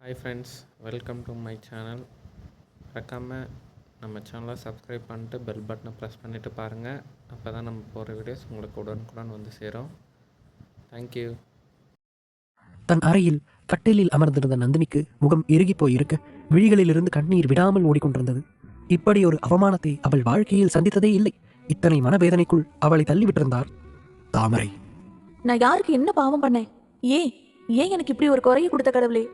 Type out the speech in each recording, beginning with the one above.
Hi friends, welcome to my channel. மறக்காமல் நம்ம சேனலை சப்ஸ்கிரைப் பண்ணிட்டு பெல் பட்டனை ப்ரெஸ் பண்ணிவிட்டு பாருங்கள். அப்போ தான் நம்ம போகிற வீடியோஸ் உங்களுக்கு உடனுக்குடன் வந்து சேரும். தேங்க்யூ. தன் அறையில் கட்டிலில் அமர்ந்திருந்த நந்தினிக்கு முகம் இறுகி போயிருக்க விழிகளிலிருந்து கண்ணீர் விடாமல் ஓடிக்கொண்டிருந்தது. இப்படி ஒரு அவமானத்தை அவள் வாழ்க்கையில் சந்தித்ததே இல்லை. இத்தனை மனவேதனைக்குள் அவளை தள்ளிவிட்டிருந்தார் தாமரை. நான் யாருக்கு என்ன பாவம் பண்ணேன்? ஏன் ஏன் எனக்கு இப்படி ஒரு குறைய கொடுத்த கடவுளே?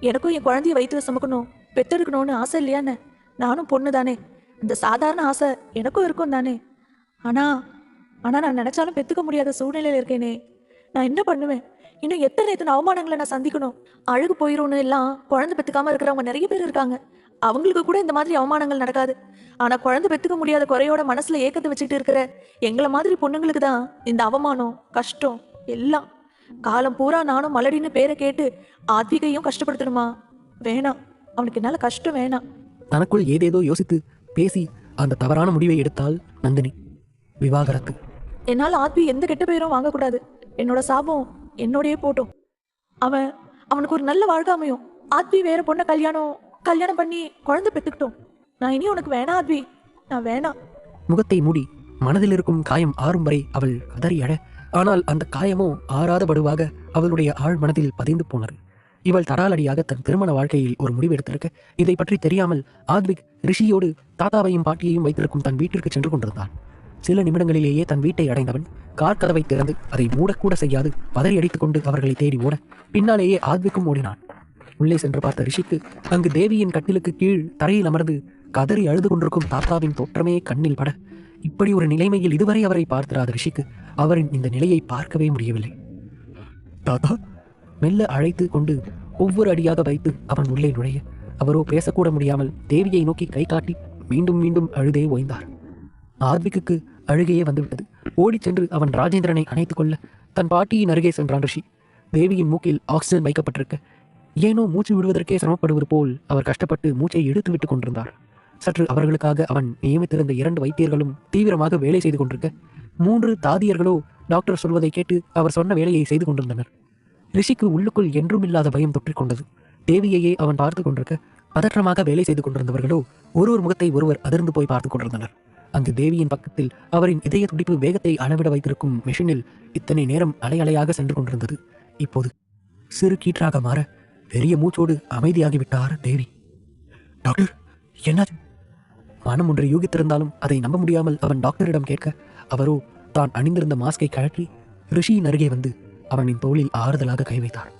எனக்கும் என் குழந்தைய வயிற்றுல சுமக்கணும், பெத்தெடுக்கணும்னு ஆசை இல்லையா என்ன? நானும் பொண்ணு தானே, இந்த சாதாரண ஆசை எனக்கும் இருக்கும் தானே. ஆனால் நான் நினச்சாலும் பெற்றுக்க முடியாத சூழ்நிலையில் இருக்கேனே. நான் என்ன பண்ணுவேன்? இன்னும் எத்தனை அவமானங்களை நான் சந்திக்கணும்? அழகு போயிடும்னு எல்லாம் குழந்தை பெற்றுக்காமல் இருக்கிறவங்க நிறைய பேர் இருக்காங்க. அவங்களுக்கு கூட இந்த மாதிரி அவமானங்கள் நடக்காது. ஆனால் குழந்தை பெற்றுக்க முடியாத குறையோட மனசில் ஏக்கத்தை வச்சுக்கிட்டு இருக்கிற எங்களை மாதிரி பொண்ணுங்களுக்கு தான் இந்த அவமானம், கஷ்டம் எல்லாம். காலம் பூரா நானும் மலடின்னு பேரை கேட்டு ஆத்விகையும் கஷ்டப்படுத்தணுமா? வேணாம், அவனுக்கு என்னால் கஷ்டம் வேணாம். தனக்குள் ஏதேதோ யோசித்து பேசி அந்த தவறான முடிவை எடுத்தாள் நந்தினி. விவாகரத்து. என்னால் ஆத்வி எந்த கெட்ட பெயரும் வாங்கக்கூடாது. என்னோட சாபம் என்னோடையே போட்டும். அவனுக்கு ஒரு நல்ல வாழ்க்கை அமையும். ஆத்வி வேற பொண்ணை கல்யாணம் பண்ணி குழந்தை பெற்றுக்கிட்டோம். நான் இனி உனக்கு வேணாம் ஆத்வி, நான் வேணாம். முகத்தை மூடி மனதில் இருக்கும் காயம் ஆறும் வரை அவள் கதறி அழ. ஆனால் அந்த காயமோ ஆறாத படுவாக அவளுடைய ஆழ் மனதில் பதிந்து போனது. இவள் தடாலடியாக தன் திருமண வாழ்க்கையில் ஒரு முடிவு எடுத்திருக்க இதை பற்றி தெரியாமல் ஆத்விக் ரிஷியோடு தாத்தாவையும் பாட்டியையும் வைத்திருக்கும் தன் வீட்டிற்கு சென்று கொண்டிருந்தான். சில நிமிடங்களிலேயே தன் வீட்டை அடைந்தவன் கார் கதவை திறந்து அதை மூடக்கூட செய்யாது பதறி அடித்துக் கொண்டு அவர்களை தேடி ஓட பின்னாலேயே ஆத்விக்கும் ஓடினான். உள்ளே சென்று பார்த்த ரிஷிக்கு அங்கு தேவியின் கட்டிலுக்கு கீழ் தரையில் அமர்ந்து கதறி அழுது கொண்டிருக்கும் தாத்தாவின் தோற்றமே கண்ணில் பட, இப்படி ஒரு நிலைமையில் இதுவரை அவரை பார்த்திராத ரிஷிக்கு அவரின் இந்த நிலையை பார்க்கவே முடியவில்லை. தாத்தா மெல்ல அழைத்து கொண்டு ஒவ்வொரு அடியாக வைத்து அவன் உள்ளே நுழைய அவரோ பேசக்கூட முடியாமல் தேவியை நோக்கி கை காட்டி மீண்டும் மீண்டும் அழுதே ஓய்ந்தார். ஆத்விக்கு அழுகையே வந்துவிட்டது. ஓடிச் சென்று அவன் ராஜேந்திரனை அணைத்துக் கொள்ள தன் பாட்டியின் அருகே சென்றான் ரிஷி. தேவியின் மூக்கில் ஆக்சிஜன் வைக்கப்பட்டிருக்க ஏனோ மூச்சு விடுவதற்கே சிரமப்படுவது போல் அவர் கஷ்டப்பட்டு மூச்சை இழுத்து விட்டுக் கொண்டிருந்தார். சற்று அவர்களுக்காக அவன் நியமித்திருந்த 2 வைத்தியர்களும் தீவிரமாக வேலை செய்து கொண்டிருக்க 3 தாதியர்களோ டாக்டர் சொல்வதை கேட்டு அவர் சொன்ன வேலையை செய்து கொண்டிருந்தனர். ரிஷிக்கு உள்ளுக்குள் என்றுமில்லாத பயம் தொற்றிக்கொண்டது. தேவியையே அவன் பார்த்து கொண்டிருக்க பதற்றமாக வேலை செய்து கொண்டிருந்தவர்களோ ஒரு முகத்தை ஒருவர் அதிர்ந்து போய் பார்த்து கொண்டிருந்தனர். அங்கு தேவியின் பக்கத்தில் அவரின் இதய துடிப்பு வேகத்தை அளவிட வைத்திருக்கும் மெஷினில் இத்தனை நேரம் அலையாக சென்று கொண்டிருந்தது. இப்போது சிறு கீற்றாக மாற பெரிய மூச்சோடு அமைதியாகிவிட்டார் தேவி. டாக்டர், என்னாச்சு? மனம் ஒன்றை யூகித்திருந்தாலும் அதை நம்ப முடியாமல் அவன் டாக்டரிடம் கேட்க அவரோ தான் அணிந்திருந்த மாஸ்கை கழற்றி ரிஷியின் அருகே வந்து அவனின் தோளில் ஆறுதலாக கை வைத்தார்.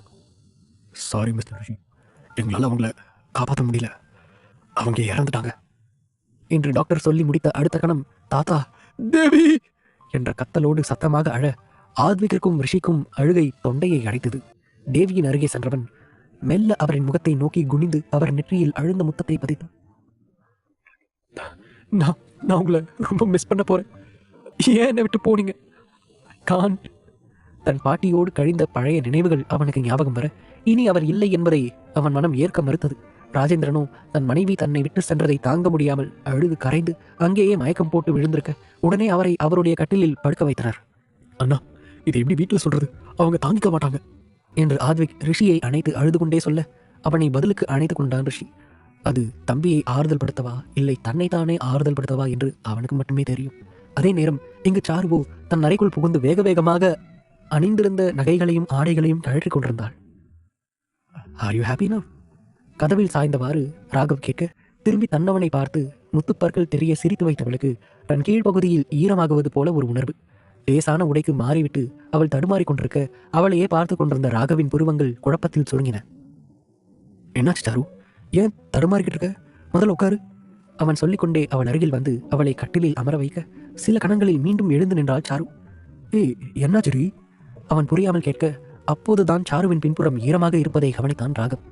சாரி மிஸ்டர் ரிஷி, எங்களால் அவங்கள காப்பாற்ற முடியல, அவங்க இறந்துட்டாங்க என்று டாக்டர் சொல்லி முடித்த அடுத்த கணம் தாத்தா தேவி என்ற கத்தலோடு சத்தமாக அழ ஆத்விக்கும் ரிஷிக்கும் அழுகை தொண்டையை அடைத்தது. தேவியின் அருகே சென்றவன் மெல்ல அவரின் முகத்தை நோக்கி குனிந்து அவர் நெற்றியில் அழுந்த முத்தத்தை பதித்தான். நான் உங்களை ரொம்ப மிஸ் பண்ண போறேன். ஏன் என்னை விட்டு போனீங்க? தன் பாட்டியோடு கழிந்த பழைய நினைவுகள் அவனுக்கு ஞாபகம் வர இனி அவர் இல்லை என்பதை அவன் மனம் ஏற்க மறுத்தது. ராஜேந்திரனோ தன் மனைவி தன்னை விட்டு சென்றதை தாங்க முடியாமல் அழுது கரைந்து அங்கேயே மயக்கம் போட்டு விழுந்திருக்க உடனே அவரை அவருடைய கட்டிலில் படுக்க வைத்தனர். அண்ணா, இதை எப்படி வீட்டில் சொல்றது? அவங்க தாங்கிக்க மாட்டாங்க என்று ஆத்விக் ரிஷியை அணைத்து அழுது கொண்டே சொல்ல அவனை பதிலுக்கு அணைத்து கொண்டான் ரிஷி. அது தம்பியை ஆறுதல் படுத்தவா இல்லை தன்னைத்தானே ஆறுதல் படுத்தவா என்று அவனுக்கு மட்டுமே தெரியும். அதே நேரம் இங்கு சாருவோ தன் அறைக்குள் புகுந்து வேக வேகமாக அணிந்திருந்த நகைகளையும் ஆடைகளையும் கழற்றிக் கொண்டிருந்தாள். Are you happy now? கதவில் சாய்ந்தவாறு ராகவ் கேட்க திரும்பி தன்னவனை பார்த்து முத்துப்பற்கள் தெரிய சிரித்து வைத்தவளுக்கு தன் கீழ்ப்பகுதியில் ஈரமாகுவது போல ஒரு உணர்வு. லேசான உடைக்கு மாறிவிட்டு அவள் தடுமாறிக் கொண்டிருக்க அவளையே பார்த்து கொண்டிருந்த ராகவின் புருவங்கள் குழப்பத்தில் சுருங்கின. என்னாச்சு சாரு? ஏன் தடுமாறிக்கிட்டு இருக்க? முதல்ல உட்காரு. அவன் சொல்லிக்கொண்டே அவள் அருகில் வந்து அவளை கட்டிலில் அமர வைக்க சில கணங்களில் மீண்டும் எழுந்து நின்றாள் சாரு. ஏய், என்னாச்சு? அவன் புரியாமல் கேட்க அப்போதுதான் சாருவின் பின்புறம் ஈரமாக இருப்பதை கவனித்தான் ராகவ்.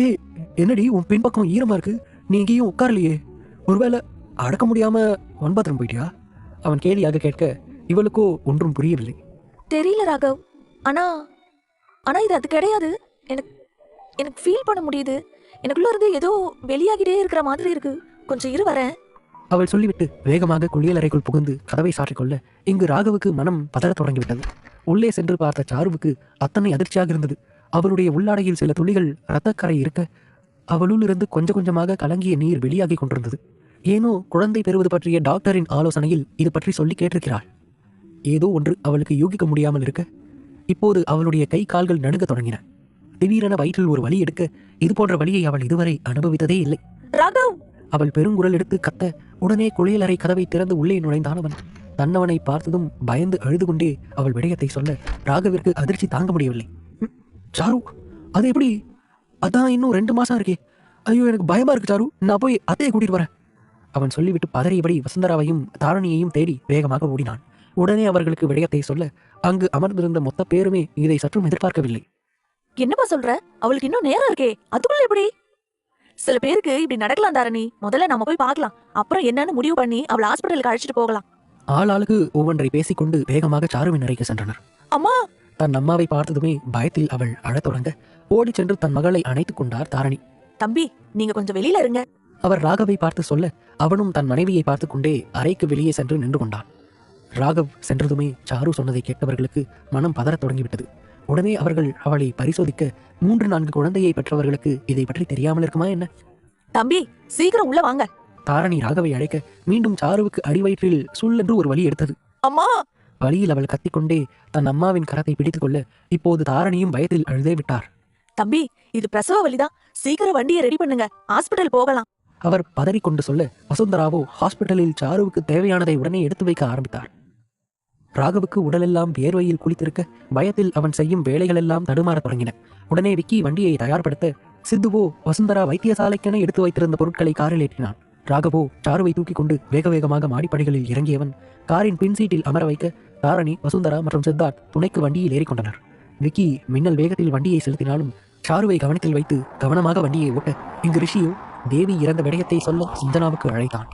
ஏய், என்னடி உன் பின்பக்கம் ஈரமா இருக்கு? நீ எங்கேயும் உட்காரலையே? ஒருவேளை அடக்க முடியாம ஒன்பத்திரம் போயிட்டியா? அவன் கேலியாக கேட்க இவளுக்கோ ஒன்றும் புரியவில்லை. தெரியல ராகவ், ஆனா இது அது கிடையாது. எனக்கு ஃபீல் பண்ண முடியுது. எனக்குள்ள இருந்து ஏதோ வெளியாகிட்டே இருக்கிற மாதிரி இருக்கு. கொஞ்சம் இரு வரேன். அவள் சொல்லிவிட்டு வேகமாக குளியலறைக்குள் புகுந்து கதவை சாற்றிக்கொள்ள இங்கு ராகவுக்கு மனம் பதறத் தொடங்கிவிட்டது. உள்ளே சென்று பார்த்த சாருவுக்கு அத்தனை அதிர்ச்சியாக இருந்தது. அவளுடைய உள்ளாடையில் சில துளிகள் இரத்தக்கரை இருக்க அவளுள் இருந்து கொஞ்சம் கொஞ்சமாக கலங்கிய நீர் வெளியாகி கொண்டிருந்தது. ஏனோ குழந்தை பெறுவது பற்றிய டாக்டரின் ஆலோசனையில் இது பற்றி சொல்லி கேட்டிருக்கிறாள். ஏதோ ஒன்று அவளுக்கு யூகிக்க முடியாமல் இருக்க இப்போது அவளுடைய கை கால்கள் நடுங்க தொடங்கின. திடீரென வயிற்றில் ஒரு வலி எடுக்க இது போன்ற வலியை அவள் இதுவரை அனுபவித்ததே இல்லை. ராகவ்! அவள் பெருங்குரல் எடுத்து கத்த உடனே குளியலறை கதவை திறந்து உள்ளே நுழைந்தான் அவன். தன்னவனை பார்த்ததும் பயந்து அழுது கொண்டே அவள் விடயத்தை சொல்ல ராகவிற்கு அதிர்ச்சி தாங்க முடியவில்லை. சாரு, அது எப்படி? அதான் இன்னும் 2 மாசம் இருக்கே. ஐயோ, எனக்கு பயமா இருக்கு சாரு, நான் போய் அத்தையை கூட்டிட்டு வரேன். அவன் சொல்லிவிட்டு பதறியபடி வசுந்தராவையும் தாரணியையும் தேடி வேகமாக ஓடினான். உடனே அவர்களுக்கு விடயத்தை சொல்ல அங்கு அமர்ந்திருந்த மொத்த பேருமே இதை சற்றும் எதிர்பார்க்கவில்லை. என்னப்பா சொல்ற? அவளுக்கு இன்னும் நேரம் இருக்கே, அதுக்குள்ள எப்படி? சில பேருக்கு இப்படி நடக்கலாம் தாரணி. முதல்ல நாம போய் பார்க்கலாம், அப்புறம் என்னன்னு முடிவு பண்ணி அவளை ஹாஸ்பிட்டலுக்கு அழைச்சிட்டு போகலாம். ஆளாளுக்கு ஒவ்வொன்றை பேசிக்கொண்டு வேகமாக சாருவின் அறைக்கு சென்றனர். அம்மா! தன் அம்மாவை பார்த்ததுமே பயத்தில் அவள் அழத் தொடங்க ஓடி சென்று தன் மகளை அணைத்துக் கொண்டார் தாரணி. தம்பி, நீங்க கொஞ்சம் வெளியில இருங்க. அவர் ராகவை பார்த்து சொல்ல அவனும் தன் மனைவியை பார்த்து கொண்டே அறைக்கு வெளியே சென்று நின்று கொண்டான். ராகவ் சென்றதுமே சாரு சொன்னதை கேட்டவர்களுக்கு மனம் பதறத் தொடங்கிவிட்டது. உடனே அவர்கள் அவளை பரிசோதிக்க 3-4 குழந்தையை பெற்றவர்களுக்கு இதை பற்றி தெரியாமல் இருக்குமா என்ன? தம்பி, சீக்கிரம் உள்ள வாங்க. தாரணி ராகவை அழைக்க மீண்டும் சாருவுக்கு அடிவயிற்றில் சுள்ளென்று ஒரு வலி எடுத்தது. அம்மா! வலியில் அவள் கத்திக்கொண்டே தன் அம்மாவின் கரத்தை பிடித்துக் கொள்ள இப்போது தாரணியும் பயத்தில் அழுதே விட்டார். தம்பி, இது பிரசவ வலிதான், சீக்கிரம் வண்டியை ரெடி பண்ணுங்க, ஹாஸ்பிட்டல் போகலாம். அவர் பதறிக்கொண்டு சொல்ல வசுந்தராவோ ஹாஸ்பிட்டலில் சாருவுக்கு தேவையானதை உடனே எடுத்து வைக்க ஆரம்பித்தார். ராகவுக்கு உடலெல்லாம் வேர்வையில் குளித்திருக்க பயத்தில் அவன் செய்யும் வேலைகளெல்லாம் தடுமாறத் தொடங்கின. உடனே விக்கி வண்டியை தயார்படுத்த சித்துவோ வசுந்தரா வைத்தியசாலைக்கென எடுத்து வைத்திருந்த பொருட்களை காரில் ஏற்றினான். ராகவோ சாருவை தூக்கி கொண்டு வேக வேகமாக மாடிப்படிகளில் இறங்கியவன் காரின் பின் சீட்டில் அமர வைக்க தாரணி, வசுந்தரா மற்றும் சித்தார்த் துணைக்கு வண்டியில் ஏறிக்கொண்டனர். விக்கி மின்னல் வேகத்தில் வண்டியை செலுத்தினாலும் சாருவை கவனத்தில் வைத்து கவனமாக வண்டியை ஓட்ட இங்கு ரிஷியோ தேவி இறந்த விடயத்தை சொல்ல சஞ்சனாவுக்கு அழைத்தான்.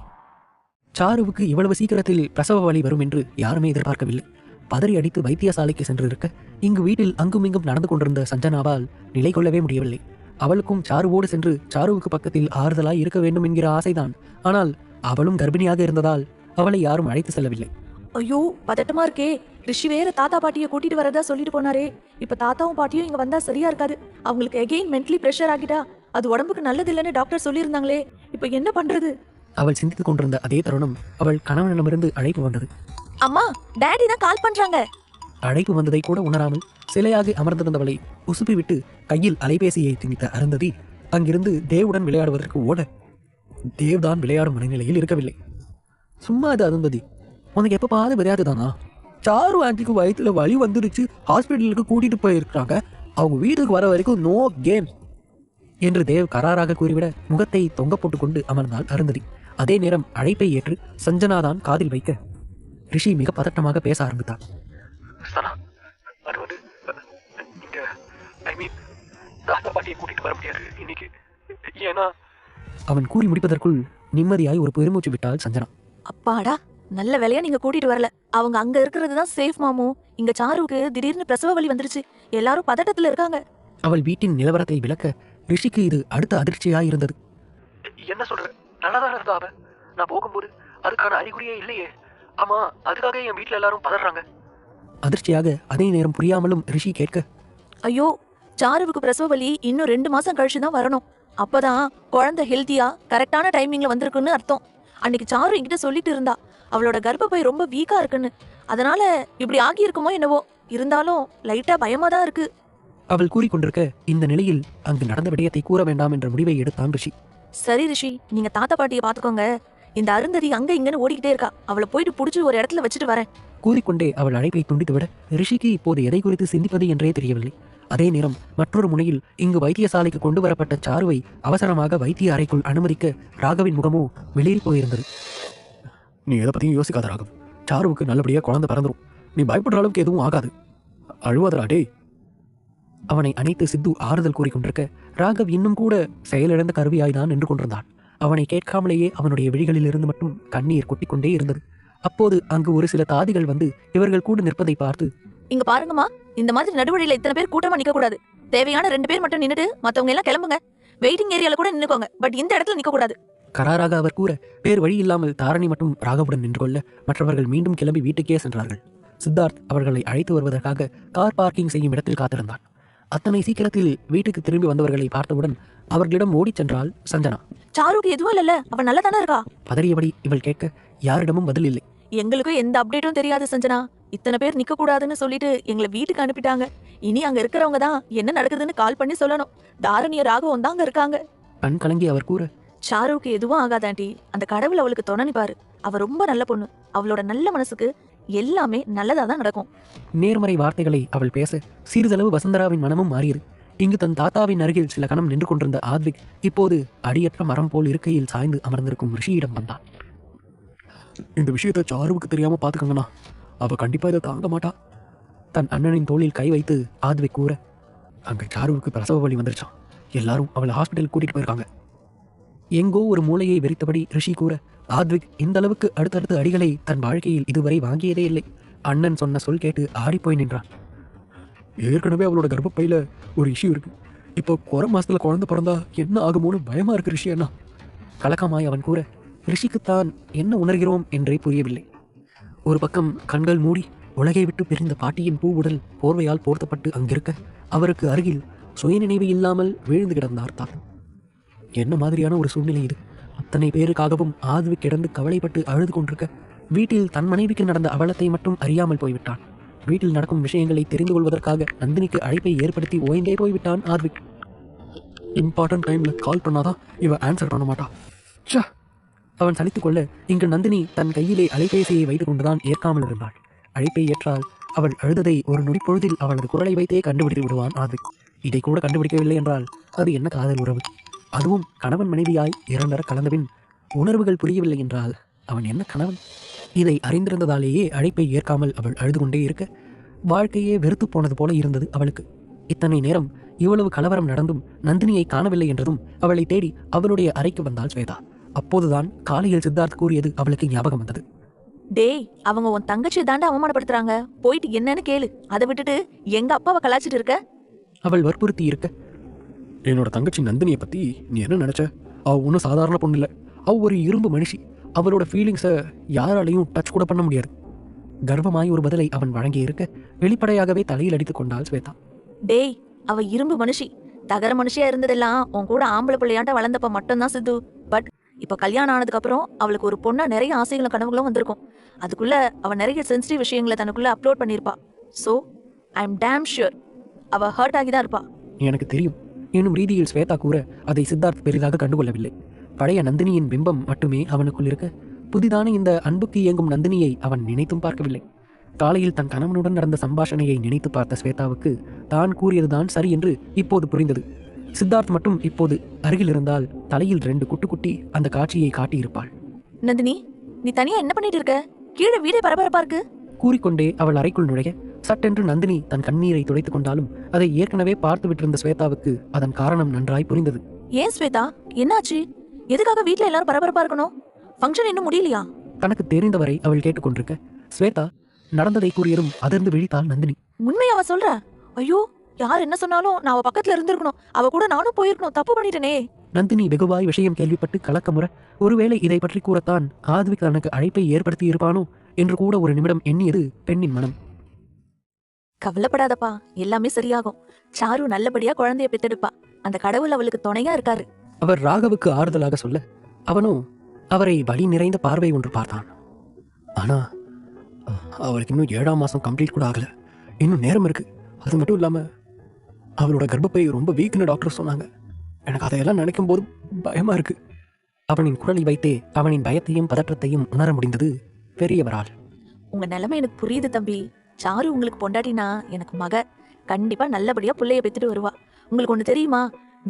சாருவுக்கு இவ்வளவு சீக்கிரத்தில் பிரசவ வலி வரும் என்று யாருமே எதிர்பார்க்கவில்லை. பதறி அடித்து வைத்தியசாலைக்கு சென்று இருக்க இங்கு வீட்டில் அங்குமிங்கும் நடந்து கொண்டிருந்த சஞ்சனாவால் நிலை கொள்ளவே முடியவில்லை. அவளுக்கும் சாருவோடு சென்று சாருவுக்கு பக்கத்தில் ஆறுதலாய் இருக்க வேண்டும் என்கிற ஆசைதான். ஆனால் அவளும் கர்ப்பிணியாக இருந்ததால் அவளை யாரும் அழைத்து செல்லவில்லை. ஐயோ, பதட்டமா இருக்கே. ரிஷி வேற தாத்தா பாட்டியை கூட்டிட்டு வரதா சொல்லிட்டு போனாரே. இப்ப தாத்தாவும் பாட்டியும் இங்க வந்தா சரியா இருக்காது. அவங்களுக்கு எகெயின் மென்டலி பிரஷர் ஆகிட்டா அது உடம்புக்கு நல்லது இல்லைன்னு டாக்டர் சொல்லியிருந்தாங்களே. இப்ப என்ன பண்றது? அவள் சிந்தித்துக் கொண்டிருந்த அதே தருணம் அவள் கணவனிடமிருந்து அழைப்பு வந்தது. அம்மா, டாடி தான் கால் பண்றாங்க. அழைப்பு வந்ததை கூட உணராமல் சிலையாக அமர்ந்திருந்தவளை உசுப்பி விட்டு கையில் அலைபேசியை திணித்த அருந்ததி அங்கிருந்து தேவுடன் விளையாடுவதற்கு ஓட தேவ்தான் விளையாடும் மனநிலையில் இருக்கவில்லை. சும்மா அது அருந்ததி, உனக்கு எப்ப பாது விளையாட்டு தானா? சாரு ஆண்டிக்கு வயிற்றுல வலி வந்துருச்சு, ஹாஸ்பிட்டலுக்கு கூட்டிட்டு போயிருக்காங்க, அவங்க வீட்டுக்கு வர வரைக்கும் நோ கேம் என்று தேவ் கராராக கூறிவிட முகத்தை தொங்க போட்டுக்கொண்டு அமர்ந்தாள் அருந்ததி. அதே நேரம் அழைப்பை ஏற்று சஞ்சனாதான் காதில் வைக்க ரிஷி மிக பதட்டமாக பேச ஆரம்பித்தார். அவன் கூறி முடிப்பதற்குள் நிம்மதியாய் ஒரு பெருமூச்சு விட்டாள் சஞ்சனா. அப்பாடா, நல்ல வேலையா நீங்க கூட்டிட்டு வரல. அவங்க அங்க இருக்கிறது தான் சேஃப் மாமு. இங்க சாருவுக்கு திடீர்னு பிரசவ வலி வந்துருச்சு, எல்லாரும் பதட்டத்துல இருக்காங்க. அவள் வீட்டின் நிலவரத்தை விளக்க ரிஷிக்கு இது அடுத்த அதிர்ச்சியாய் இருந்தது. என்ன சொல்ற? நல்லாதான் இருந்தா அவ. நான் போகும்போது அதுக்கான அறிகுறியே இல்லையே. ஆமா, அதுக்காக என் வீட்டுல எல்லாரும் பதறாங்க. அதிர்ச்சியாக அதே நேரம் புரியாமலும் ரிஷி கேட்க, ஐயோ, சாருவுக்கு பிரசவ வலி இன்னும் 2 மாசம் கழிச்சு தான் வரணும். அப்பதான் குழந்தை ஹெல்த்தியா கரெக்டான டைமிங்ல வந்திருக்குன்னு அர்த்தம். அன்னைக்கு சாரு என்கிட்ட சொல்லிட்டு இருந்தா அவளோட கர்ப்பப்பை ரொம்ப வீக்கா இருக்குன்னு. அதனால இப்படி ஆகி இருக்குமோ என்னவோ. இருந்தாலும் லைட்டா பயமா தான் இருக்கு. அவள் கூறிக்கொண்டிருக்க இந்த நிலையில் அங்கு நடந்த விடயத்தை கூற வேண்டாம் என்ற முடிவை எடுத்தான் ரிஷி. சரி ரிஷி, நீங்க தாத்தா பாட்டியை பாத்துக்கோங்க. இந்த அருந்ததி அங்க இங்கன்னு ஓடிக்கிட்டே இருக்கா, அவளை போயிட்டு புடிச்சு ஒரு இடத்துல வச்சுட்டு வரேன். கூறிக்கொண்டே அவள் அழைப்பை துண்டித்துவிட ரிஷிக்கு இப்போது எதை குறித்து சிந்திப்பது என்றே தெரியவில்லை. அதே நேரம் மற்றொரு முனையில் இங்கு வைத்தியசாலைக்கு கொண்டு வரப்பட்ட சாருவை அவசரமாக வைத்திய அறைக்குள் அனுமதிக்க ராகவின் முகமோ வெளியேறி போயிருந்தது. நீ எதை பத்தியும் யோசிக்காத ராகவ், சாருவுக்கு நல்லபடியா குழந்தை பிறந்துரும், நீ பயப்படுற அளவுக்கு எதுவும் ஆகாது, அழுவாதரா டே. அவனை அணைத்து சித்து ஆறுதல் கூறிக்கொண்டிருக்க ராகவ் இன்னும் கூட செயலிழந்த கருவியாய்தான் நின்று கொண்டிருந்தான். அவனை கேட்காமலேயே அவனுடைய விழிகளிலிருந்து மட்டும் கண்ணீர் கொட்டிக்கொண்டே இருந்தது. அப்போது அங்கு ஒரு சில தாதிகள் வந்து இவர்கள் கூட நிற்பதை பார்த்து, இங்க பாருங்கம்மா, இந்த மாதிரி நடுவழியில இத்தனை பேர் கூட்டமா நிக்க கூடாது. தேவையான 2 பேர் மட்டும் நின்னுட்டு மத்தவங்க எல்லாம் கிளம்புங்க. வெயிட்டிங் ஏரியால கூட நின்னுக்கோங்க, பட் இந்த இடத்துல நிக்க கூடாது. கராராக அவர் கூற வேறு வழி இல்லாமல் தாரணி மட்டும் ராகவுடன் நின்று கொள்ள மற்றவர்கள் மீண்டும் கிளம்பி வீட்டுக்கே சென்றார்கள். சித்தார்த் அவர்களை அழைத்து வருவதற்காக கார் பார்க்கிங் செய்யும் இடத்தில் காத்திருந்தான். அத்தனை சீக்கிரத்தில் வீட்டுக்கு திரும்பி வந்தவர்களை பார்த்தவுடன் அவர்களிடம் ஓடிச் சென்றாள் சஞ்சனா. சாருக்கு எதுவும் இல்லைல்ல, அவன் நல்லா தானே இருக்கா? பதறியபடி இவள் கேட்க யாரிடமும் பதில் இல்லை. எங்களுக்கும் எந்த அப்டேட்டும் தெரியாது சஞ்சனா. இத்தனை பேர் நிக்க கூடாதுன்னு சொல்லிட்டு எங்களை வீட்டுக்கு அனுப்பிட்டாங்க. இனி அங்க இருக்கிறவங்க தான் என்ன நடக்குதுன்னு கால் பண்ணி சொல்லணும். தாரணிய ராகவும் தான் அங்க இருக்காங்க. கண் கலங்கி அவர் கூற, சாருவுக்கு எதுவும் ஆகாது ஆண்டி. அந்த கடவுள் அவளுக்கு துணை நிப்பாரு. அவ ரொம்ப நல்ல பொண்ணு. அவளோட நல்ல மனசுக்கு எல்லாமே நல்லதா தான் நடக்கும். நேர்மறை வார்த்தைகளை அவள் பேச சிறிதளவு வசுந்தராவின் மனமும் மாறியது. இங்கு தன் தாத்தாவின் அருகில் சில கணம் நின்று கொண்டிருந்த ஆத்விக் இப்போது அடியற்ற மரம் போல் இருக்கையில் சாய்ந்து அமர்ந்திருக்கும் ரிஷியிடம் வந்தான். இந்த விஷயத்தை சாருவுக்கு தெரியாம பாத்துக்கங்கண்ணா, அவ கண்டிப்பா இதை தாங்க மாட்டா. தன் அண்ணனின் தோளில் கை வைத்து ஆத்விக் கூற, அங்க சாருவுக்கு பிரசவ வலி வந்துருச்சான். எல்லாரும் அவளை ஹாஸ்பிட்டல் கூட்டிட்டு போயிருக்காங்க. எங்கோ ஒரு மூளையை வெறித்தபடி ரிஷி கூற, ஆத்விக் இந்த அளவுக்கு அடுத்தடுத்த அடிகளை தன் வாழ்க்கையில் இதுவரை வாங்கியதே இல்லை. அண்ணன் சொன்ன சொல் கேட்டு ஆடிப்போய் நின்றான். ஏற்கனவே அவளோட கர்ப்பப்பையில ஒரு இஷ்யூ இருக்கு. இப்போ குறை மாசத்துல குழந்தை பிறந்தா என்ன ஆகுமோன்னு பயமா இருக்கு ரிஷி அண்ணா. கலக்கமாய் அவன் கூற, ரிஷிக்குத்தான் என்ன உணர்கிறோம் என்றே புரியவில்லை. ஒரு பக்கம் கண்கள் மூடி உலகை விட்டு பிரிந்த பாட்டியின் பூவுடல் போர்வையால் போர்த்தப்பட்டு அங்கிருக்க, அவருக்கு அருகில் சுயநினைவு இல்லாமல் வீழ்ந்து கிடந்தார் தான். என்ன மாதிரியான ஒரு சூழ்நிலை இது? அத்தனை பேருக்காகவும் ஆத்விக் கிடந்து கவலைப்பட்டு அழுது கொண்டிருக்க, வீட்டில் தன் மனைவிக்கு நடந்த அவலத்தை மட்டும் அறியாமல் போய்விட்டான். வீட்டில் நடக்கும் விஷயங்களை தெரிந்து கொள்வதற்காக நந்தினிக்கு அழைப்பை ஏற்படுத்தி ஓய்ந்தே போய்விட்டான் ஆத்விக். இம்பார்ட்டன்ட் டைம்ல கால் பண்ணாதான் இவ ஆன்சர் பண்ண மாட்டா. அவன் சலித்துக் கொள்ள இங்கு நந்தினி தன் கையிலே அலைபேசியை வைத்துக் கொண்டுதான் ஏற்காமல் இருந்தாள். அழைப்பை ஏற்றால் அவள் அழுததை ஒரு நொடிப்பொழுதில் அவளது குரலை வைத்தே கண்டுபிடித்து விடுவான் ஆத்விக். இதை கூட கண்டுபிடிக்கவில்லை என்றால் அது என்ன காதல் உறவு? அதுவும் கணவன் மனைவியாய் இரண்டர கலந்தபின் உணர்வுகள் புரியவில்லை என்றால் அவன் என்ன கணவன்? இதை அறிந்திருந்ததாலேயே அழைப்பை ஏற்காமல் அவள் அழுது கொண்டே இருக்க, வாழ்க்கையே வெறுத்து போனது போல இருந்தது அவளுக்கு. இத்தனை நேரம் இவ்வளவு கலவரம் நடந்தும் நந்தினியை காணவில்லை என்றதும் அவளை தேடி அவளுடைய அறைக்கு வந்தாள் ஸ்வேதா. அப்போதுதான் காலையில் சித்தார்த் கூறியது அவளுக்கு ஞாபகம் வந்தது. டேய், அவங்க உன் தங்கச்சியை தாண்டா அவமானப்படுத்துறாங்க. போயிட்டு என்னன்னு கேளு. அதை விட்டுட்டு எங்க அப்பாவை கலாச்சிட்டு இருக்க? அவள் வற்புறுத்தி இருக்க, என்னோட தங்கச்சி நந்தினியை பத்தி நீ என்ன நினைச்ச? அவ ஒன்றும் சாதாரண பொண்ணு இல்லை. அவ ஒரு இரும்பு மனுஷி. அவளோட ஃபீலிங்ஸை யாராலையும் டச் கூட பண்ண முடியாது. கர்வமாய் ஒரு பதிலை அவன் வழங்கி இருக்க, வெளிப்படையாகவே தலையில் அடித்துக் கொண்டாள் ஸ்வேதா. டேய், அவ இரும்பு மனுஷி. தகர மனுஷியா இருந்ததெல்லாம் உன் கூட ஆம்பளை பிள்ளையாட்ட வளர்ந்தப்ப மட்டும்தான் சித்து. பட் இப்ப கல்யாணம் ஆனதுக்கு அப்புறம் அவளுக்கு ஒரு பொண்ணா நிறைய ஆசைகளும் கனவுகளும் வந்திருக்கும். அதுக்குள்ள அவ நிறைய சென்சிட்டிவ் விஷயங்களை தனக்குள்ள அப்லோட் பண்ணியிருப்பா. So I am damn sure அவ ஹர்ட் ஆகிதான் இருப்பா. எனக்கு தெரியும் என்னும் ரீதியில் ஸ்வேதா கூற, அதை சித்தார்த் பெரிதாக கண்டுகொள்ளவில்லை. பழைய நந்தினியின் பிம்பம் மட்டுமே அவனுக்குள் இருக்க, புதிதான இந்த அன்புக்கு இயங்கும் நந்தினியை அவன் நினைத்தும் பார்க்கவில்லை. காலையில் தன் கணவனுடன் நடந்த சம்பாஷணையை நினைத்து பார்த்த ஸ்வேதாவுக்கு தான் கூறியதுதான் சரி என்று இப்போது புரிந்தது. சித்தார்த் மட்டும் இப்போது அருகில் இருந்தால் தலையில் 2 குட்டி அந்த காட்சியை காட்டியிருப்பாள். நந்தினி, நீ தனியா என்ன பண்ணிட்டு இருக்க? கீழே வீடே பரபரப்பா இருக்கு. கூறிக்கொண்டே அவள் அறைக்குள் நுழைய, சட்டென்று நந்தினி தன் கண்ணீரை துடைத்துக் கொண்டாலும் அதை ஏற்கனவே பார்த்து விட்டிருந்த ஸ்வேதாவுக்கு அதன் காரணம் நன்றாய் புரிந்தது. ஏன் ஸ்வேதா, என்னாச்சு? எதுக்காக வீட்டுல எல்லாரும் பரபரப்பா இருக்கணும்? ஃபங்க்ஷன் இன்னும் முடியலையா? தனக்கு தெரிந்தவரை அவள் கேட்டுக்கொண்டிருக்க, ஸ்வேதா நடந்ததை கூறியதும் அதிர்ந்து விழித்தாள் நந்தினி. உண்மையா அவ சொல்ற? ஐயோ, யார் என்ன சொன்னாலும் நான் அவ பக்கத்துல இருந்திருக்கணும். அவ கூட நானும் போயிருக்கணும். தப்பு பண்ணிட்டேனே. நந்தினி வெகுவாய் விஷயம் கேள்விப்பட்டு கலக்கமுற, ஒருவேளை இதை பற்றி கூறத்தான் ஆத்விக் தனக்கு அழைப்பை ஏற்படுத்தி இருப்பானோ என்று கூட ஒரு நிமிடம் எண்ணியது பெண்ணின் மனம். கவலைப்படாதப்பா, எல்லாமே சரியாகும். சாரு நல்லபடியா குழந்தைய பெத்தெடுப்பா. அந்த கடவுள் அவளுக்கு துணையா இருக்காரு. அவர் ராகவுக்கு ஆறுதலாக சொல்ல, அவனோ அவரை வலி நிறைந்த பார்வை ஒன்று பார்த்தான். ஆனா அவளுக்கு இன்னும் 7ஆம் மாசம் கம்ப்ளீட் கூட ஆகல. இன்னும் நேரம் இருக்கு. அது மட்டும் இல்லாம அவளோட கர்ப்பப்பை ரொம்ப வீக்னு டாக்டர் சொன்னாங்க. எனக்கு அதையெல்லாம் நினைக்கும் போது பயமா இருக்கு. அவனின் குரலை வைத்தே அவனின் பயத்தையும் பதற்றத்தையும் உணர முடிந்தது பெரியவரால். உங்க நிலைமை எனக்கு புரியுது தம்பி. சாரு உங்களுக்கு பொண்டாட்டினா எனக்கு மக. கண்டிப்பா நல்லபடியா புள்ளைய பெத்துட்டு வருவா. உங்களுக்கு ஒண்ணு தெரியுமா?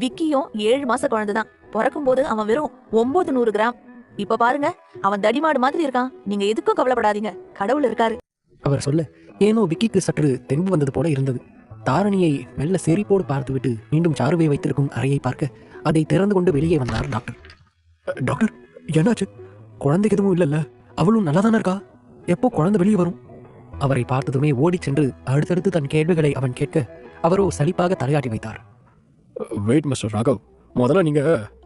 விக்கியும் 7 மாச குழந்தைதான். பிறக்கும் போது அவன் வெறும் 900 கிராம். இப்ப பாருங்க, அவன் தடிமாடு மாதிரி இருக்கான். நீங்க எதுக்கும் கவலைப்படாதீங்க, கடவுள் இருக்காரு. அவர் சொல்ல ஏனோ விக்கிக்கு சற்று தெம்பு வந்தது போல இருந்தது. தாரணியை மெல்ல சிரிப்போடு பார்த்துவிட்டு மீண்டும் சாருவை வைத்திருக்கும் அறையை பார்க்க அதை திறந்து கொண்டு வெளியே வந்தார் டாக்டர். டாக்டர், என்னாச்சு? குழந்தைக்கு எதுவும் இல்லைல்ல? அவளும் நல்லா தானே இருக்கா? எப்போ குழந்தை வெளியே வரும்? அவரை பார்த்ததுமே ஓடிச் சென்று அடுத்தடுத்து தன் கேள்விகளை அவன் கேட்க அவரோ சலிப்பாக தலையாட்டி வைத்தார். வெயிட் மிஸ்டர் ராகவ், முதல்ல நீங்க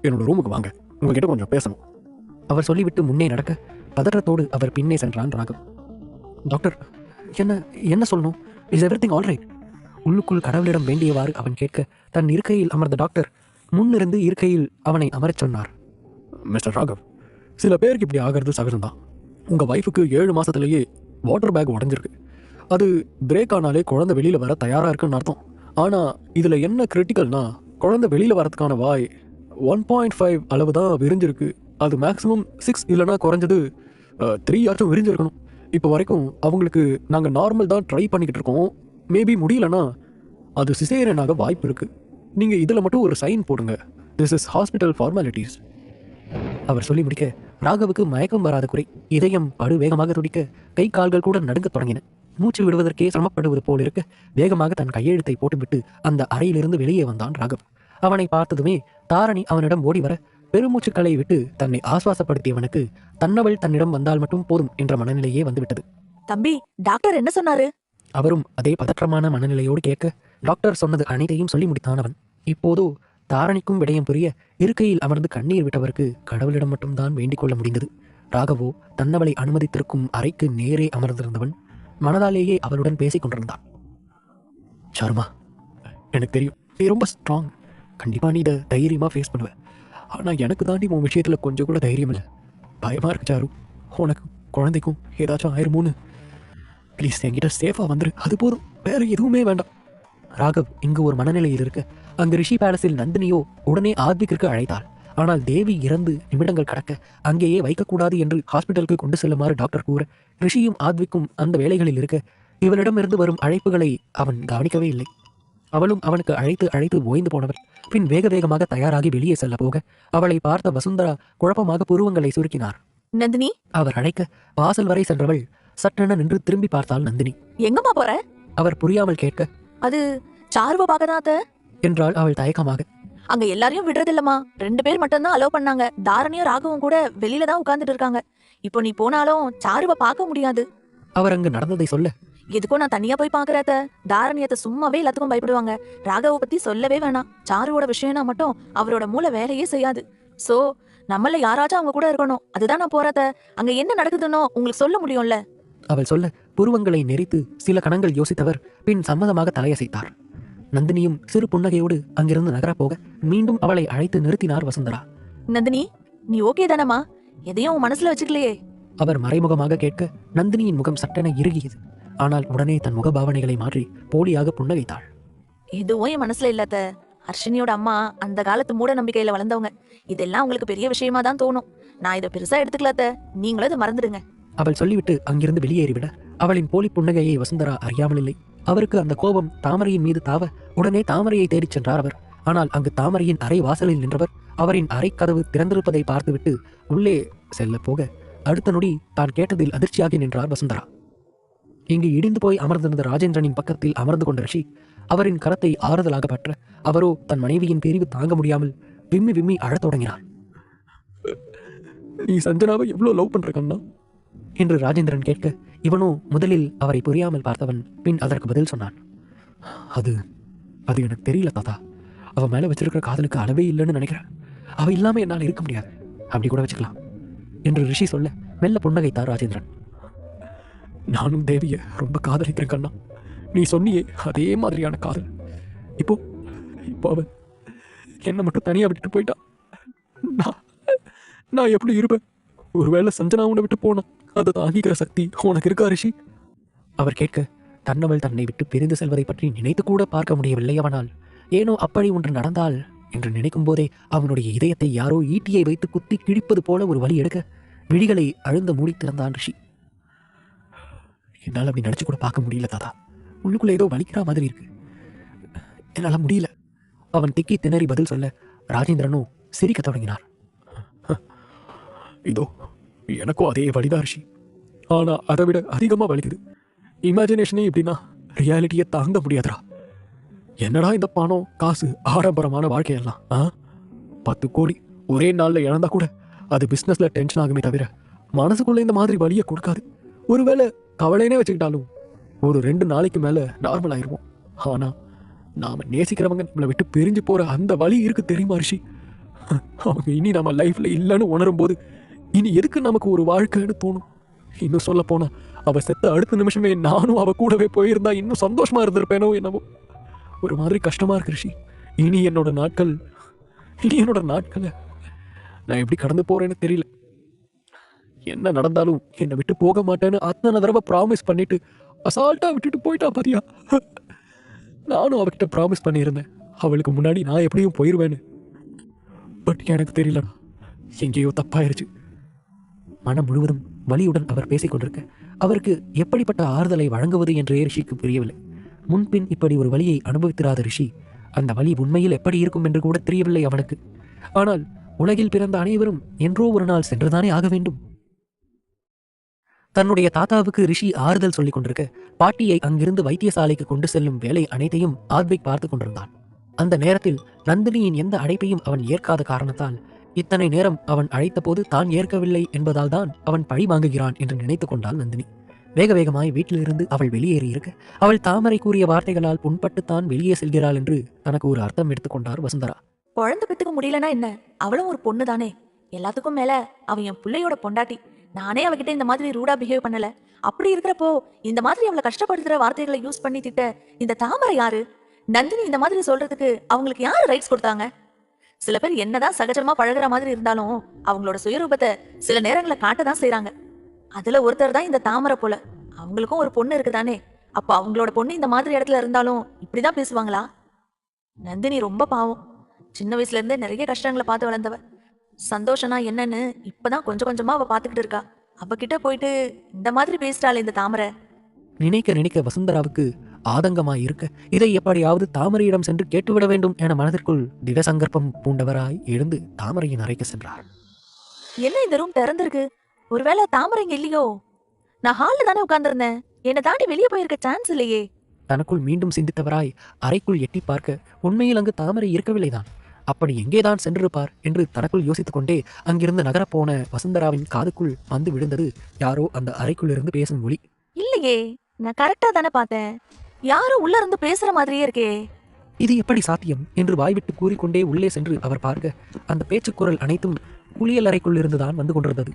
என்னோட ரூமுக்கு வாங்க, உங்ககிட்ட கொஞ்சம் பேசணும். அவர் சொல்லிவிட்டு முன்னே நடக்க பதற்றத்தோடு அவர் பின்னே சென்றான் ராகவ். டாக்டர், என்ன சொல்லணும்? Is everything all right? உள்ளுக்குள் கடவுளிடம் வேண்டியவாறு அவன் கேட்க தன் இருக்கையில் அமர்ந்த டாக்டர் முன்னிருந்து இருக்கையில் அவனை அமரச் சொன்னார். மிஸ்டர் ராகவ், சில பேருக்கு இப்படி ஆகிறது சகஜம்தான். உங்கள் ஒய்ஃபுக்கு 7 மாதத்துலேயே வாட்டர் பேக் உடஞ்சிருக்கு. அது பிரேக் ஆனாலே குழந்தை வெளியில் வர தயாராக இருக்குன்னு அர்த்தம். ஆனால் இதில் என்ன கிரிட்டிக்கல்னா, குழந்தை வெளியில் வரதுக்கான வாய் 1.5 அளவு தான் விரிஞ்சிருக்கு. அது மேக்ஸிமம் 6 இல்லைனா குறைஞ்சது 3 ஆச்சும் விரிஞ்சிருக்கணும். இப்போ வரைக்கும் அவங்களுக்கு நாங்கள் நார்மல் தான் ட்ரை பண்ணிக்கிட்டு இருக்கோம். மேபி முடியலன்னா அது சிசேரியனாக வாய்ப்பு இருக்குது. நீங்கள் இதில் மட்டும் ஒரு சைன் போடுங்க. This is hospital formalities. அவர் சொல்லி முடிக்க ராகவுக்கு மயக்கம் வராத குறை. இதயம் படு வேகமாக துடிக்க கை கால்கள் கூட நடுங்கத் தொடங்கின. மூச்சு விடுவதற்கே சிரமப்படுவது போல் இருக்க வேகமாக தன் கையெழுத்தை போட்டுவிட்டு அந்த அறையிலிருந்து வெளியே வந்தான் ராகவ். அவனை பார்த்ததுமே தாரணி அவனிடம் ஓடி வர பெருமூச்சுக்களை விட்டு தன்னை ஆசுவாசப்படுத்தியவனுக்கு தன்னவள் தன்னிடம் வந்தால் மட்டும் போதும் என்ற மனநிலையே வந்துவிட்டது. தம்பி, டாக்டர் என்ன சொன்னாரு? அவரும் அதே பதற்றமான மனநிலையோடு கேட்க டாக்டர் சொன்னது அனைத்தையும் சொல்லி முடித்தான் அவன். இப்போதோ தாரணிக்கும் விடயம் புரிய இருக்கையில் அமர்ந்து கண்ணீர் விட்டவருக்கு கடவுளிடம் மட்டும்தான் வேண்டிக் கொள்ள முடிந்தது. ராகவோ தன்னவளை அனுமதித்திருக்கும் அறைக்கு நேரே அமர்ந்திருந்தவன் மனதாலேயே அவளுடன் பேசிக் கொண்டிருந்தான். சாருமா, எனக்கு தெரியும் நீ ரொம்ப ஸ்ட்ராங். கண்டிப்பாக நீ இதை தைரியமாக ஃபேஸ் பண்ணுவ. ஆனால் எனக்கு தாண்டி உன் விஷயத்தில் கொஞ்சம் கூட தைரியம் இல்லை. பயமாக இருக்கு சாரு. உனக்கு குழந்தைக்கும் ஏதாச்சும் ஆயிருமோன்னு. ப்ளீஸ் என்கிட்ட சேஃபாக வந்துரு, அது போதும், வேற எதுவுமே வேண்டாம். ராகவ் இங்கு ஒரு மனநிலையில் இருக்க அங்கு ரிஷி பேலஸில் நந்தினியோ உடனே ஆத்விக்கிற்கு அழைத்தாள். ஆனால் தேவி இறந்து நிமிடங்கள் கடக்க அங்கேயே வைக்கக்கூடாது என்று ஹாஸ்பிட்டலுக்கு கொண்டு செல்லுமாறு டாக்டர் கூற ரிஷியும் ஆத்விக்கும் அந்த வேலைகளில் இருக்க இவளிடமிருந்து வரும் அழைப்புகளை அவன் கவனிக்கவே இல்லை. அவளும் அவனுக்கு அழைத்து அழைத்து ஓய்ந்து போனவள். பின் வேக வேகமாக தயாராகி வெளியே செல்ல போக அவளை பார்த்த வசுந்தரா குழப்பமாக புருவங்களை சுருக்கினார். நந்தினி, அவர் அழைக்க வாசல் வரை சென்றவள் சட்டென நின்று திரும்பி பார்த்தாள். நந்தினி, எங்கம்மா போற? அவர் புரியாமல் கேட்க, அது சாருவ பாக்கதான் என்றாள் அவள் தயக்கமாக. அங்க எல்லாரையும் விடுறதில்லம்மா. 2 பேர் மட்டும்தான் அலோவ் பண்ணாங்க. தாரணியும் ராகவும் கூட வெளியில தான் உட்கார்ந்துட்டு இருக்காங்க. இப்போ நீ போனாலும் சாருவ பார்க்க முடியாது. அவர் அங்கு நடந்ததை சொல்ல, எதுக்கும் நான் தனியா போய் பாக்குறத. தாரணியத்தை சும்மாவே எல்லாத்துக்கும் பயப்படுவாங்க. ராகவை பத்தி சொல்லவே வேணாம். சாருவோட விஷயம்னா மட்டும் அவரோட மூளை வேலையே செய்யாது. சோ நம்மள யாராச்சும் அவங்க கூட இருக்கணும். அதுதான் நான் போறத. அங்க என்ன நடக்குதுன்னோ உங்களுக்கு சொல்ல முடியும்ல. அவள் சொல்ல புருவங்களை நெறித்து சில கணங்கள் யோசித்தவர் பின் சம்மதமாக தலையசைத்தார். நந்தினியும் சிறு புன்னகையோடு அங்கிருந்து நகரப் போக மீண்டும் அவளை அழைத்து நிறுத்தினார் வசுந்தரா. நந்தினி, நீ ஓகே தானம்மா? எதையும் உன் மனசுல வச்சுக்கலையே? அவர் மறைமுகமாக கேட்க நந்தினியின் முகம் சட்டென இறுகியது. ஆனால் உடனே தன் முகபாவனைகளை மாற்றி போலியாக புன்னகைத்தாள். எதுவும் என் மனசுல இல்லாத. ஹர்ஷினியோட அம்மா அந்த காலத்து மூட நம்பிக்கையில வளர்ந்தவங்க. இதெல்லாம் உங்களுக்கு பெரிய விஷயமா தான் தோணும். நான் இதை பெருசா எடுத்துக்கலாத்த. நீங்களும் இதை மறந்துடுங்க. அவள் சொல்லிவிட்டு அங்கிருந்து வெளியேறிவிட அவளின் போலி புன்னகையை வசுந்தரா அறியாமல் இல்லை. அவருக்கு அந்த கோபம் தாமரையின் மீது தாவ உடனே தாமரையை தேடிச் சென்றார் அவர். ஆனால் அங்கு தாமரையின் அறை வாசலில் நின்றவர் அவரின் அறை கதவு திறந்திருப்பதை பார்த்துவிட்டு உள்ளே செல்ல போக அடுத்த நொடி தான் கேட்டதில் அதிர்ச்சியாகி நின்றார் வசுந்தரா. இங்கு இடிந்து போய் அமர்ந்திருந்த ராஜேந்திரனின் பக்கத்தில் அமர்ந்து கொண்ட ரிஷி அவரின் கரத்தை ஆறுதலாக பற்ற அவரோ தன் மனைவியின் பிரிவு தாங்க முடியாமல் விம்மி விம்மி அழத் தொடங்கினார். நீ சஞ்சனாவை எவ்வளோ லவ் பண்ற கண்ணா என்று ராஜேந்திரன் கேட்க இவனோ முதலில் அவரை புரியாமல் பார்த்தவன் பின் அதற்கு பதில் சொன்னான். அது அது எனக்கு தெரியல தாத்தா. அவ மேல வச்சிருக்கிற காதலுக்கு அளவே இல்லைன்னு நினைக்கிறேன். அவ இல்லாம என்னால் இருக்க முடியாது. அப்படி கூட வச்சுக்கலாம் என்று ரிஷி சொல்ல மெல்ல புன்னகைத்தார் ராஜேந்திரன். நானும் தேவிய ரொம்ப காதலிக்கிறேன் கண்ணா. நீ சொன்னியே அதே மாதிரியான காதல். இப்போ அவ என்னை மட்டும் தனியா விட்டுட்டு போயிட்டா. நான் எப்படி இருப்பேன்? ஒருவேளை சஞ்சனா உன்னை விட்டு போனா அதை தாங்கிக்கிற சக்தி உனக்கு இருக்கா ரிஷி? அவர் கேட்க தன்னவள் தன்னை விட்டு பிரிந்து செல்வதை பற்றி நினைத்து கூட பார்க்க முடியவில்லை அவனால். ஏனோ அப்படி ஒன்று நடந்தால் என்று நினைக்கும் போதே அவனுடைய இதயத்தை யாரோ ஈட்டியை வைத்து குத்தி கிழிப்பது போல ஒரு வலி எடுக்க விழிகளை அழுந்த மூடி திறந்தான் ரிஷி. என்னால் அப்படி நினைச்சு கூட பார்க்க முடியல தாத்தா. உள்ளுக்குள்ள ஏதோ வலிக்கிற மாதிரி இருக்கு. என்னால் முடியல. அவன் திக்கி திணறி பதில் சொல்ல ராஜேந்திரனோ சிரிக்க தொடங்கினார். இதோ எனக்கும் அதே வலிதான் ரிஷி. ஆனா அதை விட அதிகமா வலிக்குது. இமேஜினேஷனே எப்படின்னா ரியாலிட்டியை தாங்க முடியாதுடா. என்னடா இந்த பணம் காசு ஆடம்பரமான வாழ்க்கையெல்லாம் 10 கோடி ஒரே நாள்ல இழந்தா கூட அது பிஸ்னஸ்ல டென்ஷன் ஆகுமே தவிர மனசுக்குள்ள இந்த மாதிரி வலியை கொடுக்காது. ஒருவேளை கவலைனே வச்சுக்கிட்டாலும் ஒரு 2 நாளைக்கு மேல நார்மல் ஆயிருவோம். ஆனா நாம நேசிக்கிறவங்க நம்மளை விட்டு பிரிஞ்சு போற அந்த வலி இருக்கு தெரியுமா ரிஷி? அவங்க இனி நம்ம லைஃப்ல இல்லைன்னு உணரும் போது இனி எதுக்கு நமக்கு ஒரு வாழ்க்கைன்னு தோணும். இன்னும் சொல்ல போனா அவ செத்த அடுத்த நிமிஷமே நானும் அவ கூடவே போயிருந்தா இன்னும் சந்தோஷமா இருந்திருப்பேனோ என்னவோ. ஒரு மாதிரி கஷ்டமா இருக்கு ரிஷி. இனி என்னோட நாட்களை நான் எப்படி கடந்து போறேன்னு தெரியல. என்ன நடந்தாலும் என்னை விட்டு போக மாட்டேன்னு அத்தனை தடவை ப்ராமிஸ் பண்ணிட்டு அசால்ட்டா விட்டுட்டு போயிட்டா பாத்தியா. நானும் அவகிட்ட ப்ராமிஸ் பண்ணியிருந்தேன், அவளுக்கு முன்னாடி நான் எப்படியும் போயிடுவேன்னு. பட் எனக்கு தெரியல, எங்கேயோ தப்பாயிருச்சு. மனம் முழுவதும் வலியுடன் அவர் பேசிக் கொண்டிருக்க அவருக்கு எப்படிப்பட்ட ஆறுதலை வழங்குவது என்றே ரிஷிக்கு புரியவில்லை. முன்பின் இப்படி ஒரு வலியை அனுபவித்திராத ரிஷி அந்த வலி உண்மையில் எப்படி இருக்கும் என்று கூட தெரியவில்லை அவனுக்கு. ஆனால் உலகில் பிறந்த அனைவரும் என்றோ ஒரு நாள் சென்றுதானே ஆக வேண்டும். தன்னுடைய தாத்தாவுக்கு ரிஷி ஆறுதல் சொல்லிக் கொண்டிருக்க பாட்டியை அங்கிருந்து வைத்தியசாலைக்கு கொண்டு செல்லும் வேலை அனைத்தையும் ஆத்விக் பார்த்து கொண்டிருந்தான். அந்த நேரத்தில் நந்தினியின் எந்த அழைப்பையும் அவன் ஏற்காத காரணத்தால் இத்தனை நேரம் அவன் அழைத்த போது தான் ஏற்கவில்லை என்பதால் தான் அவன் பழி வாங்குகிறான் என்று நினைத்து கொண்டாள் நந்தினி. வேக வேகமாய் வீட்டிலிருந்து அவள் வெளியேறி இருக்க அவள் தாமரை கூறிய வார்த்தைகளால் புண்பட்டுத்தான் வெளியே செல்கிறாள் என்று தனக்கு ஒரு அர்த்தம் எடுத்துக்கொண்டார் வசுந்தரா. குழந்தை பெத்துக்க முடியலன்னா என்ன, அவளும் ஒரு பொண்ணு தானே. எல்லாத்துக்கும் மேல அவ என் பிள்ளையோட பொண்டாட்டி. நானே அவகிட்ட இந்த மாதிரி ரூடா பிஹேவ் பண்ணல. அப்படி இருக்கிறப்போ இந்த மாதிரி அவளை கஷ்டப்படுத்துற வார்த்தைகளை யூஸ் பண்ணி திட்ட இந்த தாமரை யாரு? நந்தினி இந்த மாதிரி சொல்றதுக்கு அவங்களுக்கு யாரு ரைட்ஸ் கொடுத்தாங்க? சில பேர் என்னதான் சகஜமா பழகுற மாதிரி இருந்தாலும் அவங்களோட சுயரூபத்தை சில நேரங்களை காட்டதான் செய்யறாங்க. அதுல ஒருத்தர் தான் இந்த தாமரை போல. அவங்களுக்கும் ஒரு பொண்ணு இருக்குதானே. அப்ப அவங்களோட பொண்ணு இந்த மாதிரி இடத்துல இருந்தாலும் இப்படிதான் பேசுவாங்களா? நந்தினி ரொம்ப பாவம். சின்ன வயசுல இருந்தே நிறைய கஷ்டங்களை பார்த்து வளர்ந்தவ. சந்தோஷனா என்னன்னு இப்பதான் கொஞ்சம் கொஞ்சமா அவ பாத்துக்கிட்டு இருக்கா. அவகிட்ட போயிட்டு இந்த மாதிரி பேசிட்டாள் இந்த தாமரை. நினைக்க நினைக்க வசுந்தராவுக்கு ஆதங்கமாய் இருக்க இதை எப்படியாவது தாமரையிடம் சென்று கேட்டுவிட வேண்டும் என மனதிற்குள் திடசங்கற்பம் பூண்டவராய் எழுந்து தாமரையின் அறைக்கு சென்றார். என்ன இந்த ரூம் திறந்திருக்கு? ஒருவேளை தாமரை இங்க இல்லையோ? நான் ஹால்ல தானே உட்கார்ந்திருந்தேன். என்னை தாண்டி வெளியே போயிருக்க சான்ஸ் இல்லையே. தனக்குள் மீண்டும் சிந்தித்தவராய் அறைக்குள் எட்டி பார்க்க உண்மையில் அங்கு தாமரை இருக்கவில்லைதான். அப்படி எங்கேதான் சென்றிருப்பார் என்று தனக்குள் யோசித்துக் கொண்டே அங்கிருந்து நகரப்போன வசுந்தராவின் காதுக்குள் வந்து விழுந்தது யாரோ அந்த அறைக்குள் இருந்து பேசும் ஒலி. இல்லையே, நான் கரெக்டா தானே பார்த்தேன். யாரும் உள்ள இருந்து பேசுற மாதிரியே இருக்கே. இது எப்படி சாத்தியம் என்று வாய்விட்டு கூறிக்கொண்டே உள்ளே சென்று அவர் பார்க்க அந்த பேச்சுக்குரல் அனைத்தும் குளியல் அறைக்குள் இருந்துதான் வந்து கொண்டிருந்தது.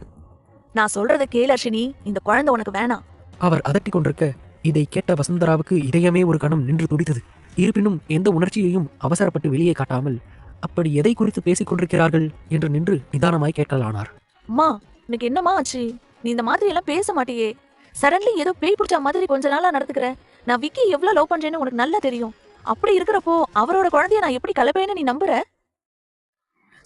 நான் சொல்றத கேளு அர்ஷினி, இந்த குழந்தை உனக்கு வேணாம். அவர் அதட்டி கொண்டிருக்க இதை கேட்ட வசுந்தராவுக்கு இதயமே ஒரு கணம் நின்று துடித்தது. இருப்பினும் எந்த உணர்ச்சியையும் அவசரப்பட்டு வெளியே காட்டாமல் அப்படி எதை குறித்து பேசிக் கொண்டிருக்கிறார்கள் என்று நின்று நிதானமாய் கேட்கலானார். அம்மா, எனக்கு என்னம்மா ஆச்சு? நீ இந்த மாதிரி எல்லாம் பேச மாட்டியே. சடன்லி ஏதோ பேய் பிடிச்ச மாதிரி கொஞ்ச நாளா நடந்துக்கிற. நான் விக்கி எவ்வளவு லவ் பண்றேன்னு உனக்கு நல்லா தெரியும். அப்படி இருக்கிறப்போ அவரோட குழந்தைய நான் எப்படி கலப்பேன்னு நீ நம்புற?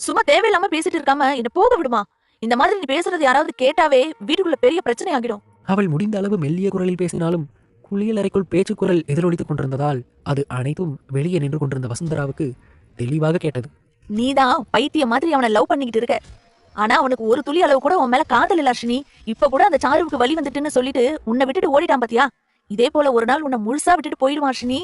சும்மா தேவையில்லாம பேசிட்டு இருக்காம என்ன போக விடுமா. இந்த மாதிரி நீ பேசுறது யாராவது கேட்டாவே வீட்டுக்குள்ள பெரிய பிரச்சனை ஆகிடும். அவள் முடிந்த அளவு மெல்லிய குரலில் பேசினாலும் குளியல் அறைக்குள் பேச்சுக்குரல் எதிரொலித்துக் கொண்டிருந்ததால் அது அனைத்தும் வெளியே நின்று கொண்டிருந்த வசுந்தராவுக்கு தெளிவாக கேட்டது. நீதான் பைத்திய மாதிரி அவனை லவ் பண்ணிக்கிட்டு இருக்க. ஆனா அவனுக்கு ஒரு துளி அளவு கூட உன் மேல காதல் இல்ல அர்ஷினி. இப்ப கூட அந்த சாருவுக்கு வலி வந்துட்டுன்னு சொல்லிட்டு உன்னை விட்டுட்டு ஓடிட்டான் பாத்தியா? இதே போல ஒரு நாள் உன்னை முழுசா விட்டுட்டு போயிடுவான் அர்ஷினி.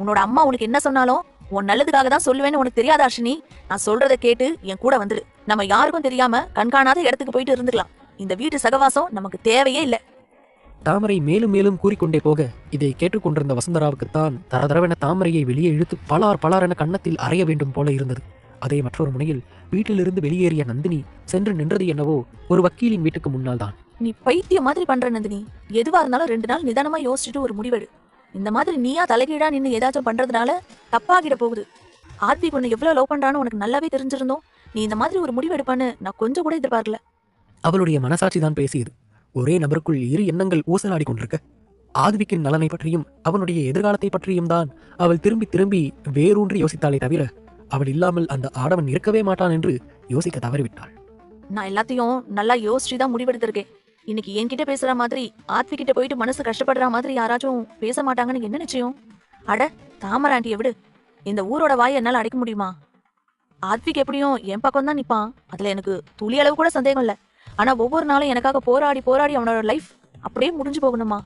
உன்னோட அம்மா உனக்கு என்ன சொன்னாலும் உன் நல்லதுக்காக தான் சொல்லுவேன்னு உனக்கு தெரியாத அர்ஷினி. நான் சொல்றத கேட்டு என் கூட வந்துரு. நம்ம யாருக்கும் தெரியாம கண்காணாத இடத்துக்கு போயிட்டு இருந்துக்கலாம். இந்த வீட்டு சகவாசம் நமக்கு தேவையே இல்லை. தாமரை மேலும் மேலும் கூறிக்கொண்டே போக இதை கேட்டுக்கொண்டிருந்த வசுந்தராவுக்குத்தான் தரதரவென தாமரையை வெளியே இழுத்து பலார் என கன்னத்தில் அறைய வேண்டும் போல இருந்தது. அதே மற்றொரு முனையில் வீட்டிலிருந்து வெளியேறிய நந்தினி சென்று நின்றது என்னவோ ஒரு வக்கீலின் வீட்டுக்கு முன்னால் தான். நீ பைத்திய மாதிரி பண்ற நந்தினி. எதுவா இருந்தாலும் 2 நாள் நிதானமா யோசிச்சுட்டு ஒரு முடிவெடு. இந்த மாதிரி நீயா தலைகீழா நின்று ஏதாச்சும் பண்றதுனால தப்பாகிட போகுது. ஆத்வி பொண்ணு எவ்வளவு லவ் பண்றான்னு உனக்கு நல்லாவே தெரிஞ்சிருந்தோம். நீ இந்த மாதிரி ஒரு முடிவெடுப்பான்னு நான் கொஞ்சம் கூட எதிர்பார்க்கல. அவளுடைய மனசாட்சி தான் பேசியது. ஒரே நபருக்குள் 2 எண்ணங்கள் ஊசலாடி கொண்டிருக்க ஆத்விக்கின் நலனை பற்றியும் அவனுடைய எதிர்காலத்தை பற்றியும் தான் அவள் திரும்பி திரும்பி வேரூன்றி யோசித்தாலே தவிர அவள் இல்லாமல் அந்த ஆடவன் இருக்கவே மாட்டான் என்று யோசிக்க தவறிவிட்டாள். நான் எல்லாத்தையும் நல்லா யோசிச்சுதான் முடிவெடுத்திருக்கேன். இன்னைக்கு என்கிட்ட பேசுற மாதிரி ஆத்வி கிட்ட போயிட்டு மனசு கஷ்டப்படுற மாதிரி யாராச்சும் பேச மாட்டாங்கன்னு என்ன நிச்சயம்? அட தாமரை ஆண்டியை விடு. இந்த ஊரோட வாயை என்னால அடைக்க முடியுமா? ஆத்விக் எப்படியும் என் பக்கம் தான் நிப்பான். அதுல எனக்கு துளி அளவு கூட சந்தேகம் இல்லை. ஆனா ஒவ்வொரு நாளும் எனக்காக போராடி அவனோட லைஃப் அப்படியே முடிஞ்சு போகணுமா?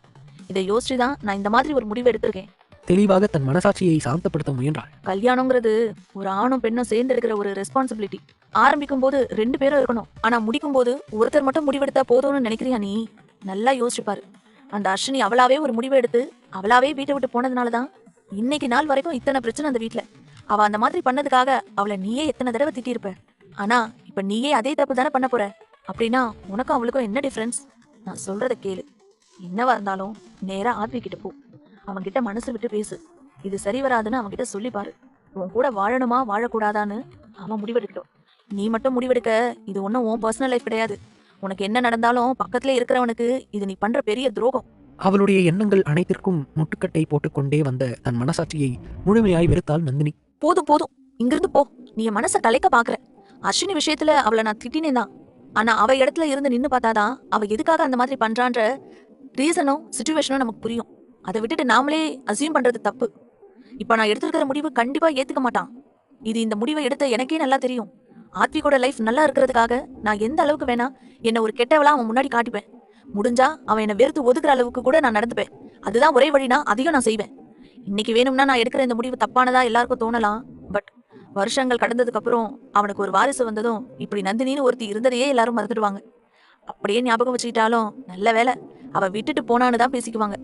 இதை யோசிச்சுதான் நான் இந்த மாதிரி ஒரு முடிவு எடுத்திருக்கேன். தெளிவாக தன் மனசாட்சியை சாந்தப்படுத்த முயன்றாள். கல்யாணங்கிறது ஒரு ஆணும் பெண்ணும் சேர்ந்து எடுக்கிற ஒரு ரெஸ்பான்சிபிலிட்டி. ஆரம்பிக்கும் போது 2 பேரும் இருக்கணும். ஆனா முடிக்கும் போது ஒருத்தர் மட்டும் முடிவெடுத்தா போதும்னு நினைக்கிறியா நீ? நல்லா யோசிச்சுப்பாரு. அந்த அர்ஷினி அவளாவே ஒரு முடிவு எடுத்து அவளாவே வீட்டை விட்டு போனதுனாலதான் இன்னைக்கு நாள் வரைக்கும் இத்தனை பிரச்சனை அந்த வீட்டுல. அவ அந்த மாதிரி பண்ணதுக்காக அவளை நீயே எத்தனை தடவை திட்டிருப்ப. ஆனா இப்ப நீயே அதே தப்பு தானே பண்ண போற. அப்படின்னா உனக்கும் அவளுக்கும் என்ன டிஃபரன்ஸ்? நான் சொல்றத கேளு. என்னவா இருந்தாலும் நேரா ஆத்வி கிட்ட போ. அவன்கிட்ட மனசு விட்டு பேசு. இது சரி வராதுன்னு அவன்கிட்ட சொல்லி பாரு. உன் கூட வாழணுமா வாழக்கூடாதான்னு அவன் முடிவெடுக்கட்டும். நீ மட்டும் முடிவெடுக்க. இது ஒன்றும் உன் பர்சனல் லைஃப் கிடையாது. உனக்கு என்ன நடந்தாலும் பக்கத்துல இருக்கிறவனுக்கு இது நீ பண்ற பெரிய துரோகம். அவளுடைய எண்ணங்கள் அனைத்திற்கும் முட்டுக்கட்டை போட்டுக்கொண்டே வந்த தன் மனசாட்சியை முழுமையாய் வெறுத்தாள் நந்தினி. போதும் போதும், இங்கிருந்து போ. நீ என் மனசை கலைக்க பாக்குற. அஸ்வினி விஷயத்துல அவளை நான் திட்டினேன் தான். ஆனா அவ இடத்துல இருந்து நின்னு பார்த்தாதான் அவ எதுக்காக அந்த மாதிரி பண்றான்ற ரீசனும் சிச்சுவேஷனும் நமக்கு புரியும். அதை விட்டுட்டு நாமளே அசியூம் பண்றது தப்பு. இப்ப நான் எடுத்திருக்கிற முடிவு கண்டிப்பா ஏத்துக்க மாட்டான். இந்த முடிவை எடுத்த எனக்கே நல்லா தெரியும். ஆத்விகோட லைஃப் நல்லா இருக்கிறதுக்காக நான் எந்த அளவுக்கு வேணா என்னை ஒரு கெட்டவளா அவன் முன்னாடி காட்டிப்பேன். முடிஞ்சா அவன் என்னை வெறுத்து ஒதுக்குற அளவுக்கு கூட நான் நடந்துப்பேன். அதுதான் ஒரே வழினா அதையும் நான் செய்வேன். இன்னைக்கு வேணும்னா நான் எடுக்கிற இந்த முடிவு தப்பானதா எல்லாருக்கும் தோணலாம். பட் வருஷங்கள் கடந்ததுக்கு அப்புறம் அவனுக்கு ஒரு வாரிசு வந்ததும் இப்படி நந்தினின்னு ஒருத்தி இருந்ததையே எல்லாரும் மறந்துடுவாங்க. அப்படியே ஞாபகம் வச்சுக்கிட்டாலும் நல்ல வேலை அவ விட்டுட்டு போனான்னு தான் பேசிக்குவாங்க.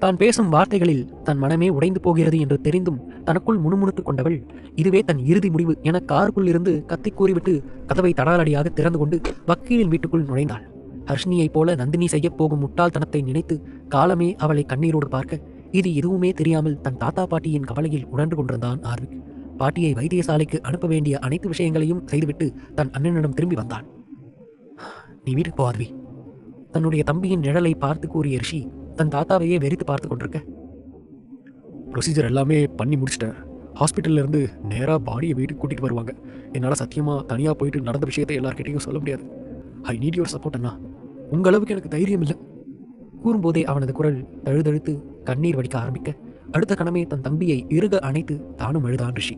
தான் பேசும் வார்த்தைகளில் தன் மனமே உடைந்து போகிறது என்று தெரிந்தும் தனக்குள் முணுமுணுத்துக் கொண்டவள் இதுவே தன் இறுதி முடிவு என காருக்குள் இருந்து கத்தி கூறிவிட்டு கதவை தடாலடியாக திறந்து கொண்டு வக்கீலின் வீட்டுக்குள் நுழைந்தாள். ஹர்ஷினியைப் போல நந்தினி செய்யப் போகும் முட்டாள்தனத்தை நினைத்து காலமே அவளை கண்ணீரோடு பார்க்க இது எதுவுமே தெரியாமல் தன் தாத்தா பாட்டியின் கவலையில் உணர்ந்து கொண்டிருந்தான் ஆர்விக். பாட்டியை வைத்தியசாலைக்கு அனுப்ப வேண்டிய அனைத்து விஷயங்களையும் செய்துவிட்டு தன் அண்ணனிடம் திரும்பி வந்தான். நீ வீட்டுக்கு போ ஆர்வி. தன்னுடைய தம்பியின் நிழலை பார்த்து கூறிய ரிஷி தன் தாத்தாவையே வெறித்து பார்த்து கொண்டிருக்க, ப்ரொசீஜர் எல்லாமே பண்ணி முடிச்சிட்டேன். ஹாஸ்பிட்டல்ல இருந்து நேராக பாடியை வீட்டுக்கு கூட்டிகிட்டு வருவாங்க. என்னால் சத்தியமாக தனியாக போயிட்டு நடந்த விஷயத்தை எல்லார்கிட்டையும் சொல்ல முடியாது. ஐ நீட் யுவர் சப்போர்ட் அண்ணா. உங்கள் அளவுக்கு எனக்கு தைரியம் இல்லை. கூறும்போதே அவனது குரல் தழுதழுத்து கண்ணீர் வடிக்க ஆரம்பிக்க அடுத்த கணமே தன் தம்பியை இறுக அணைத்து தானும் அழுதான் ரிஷி.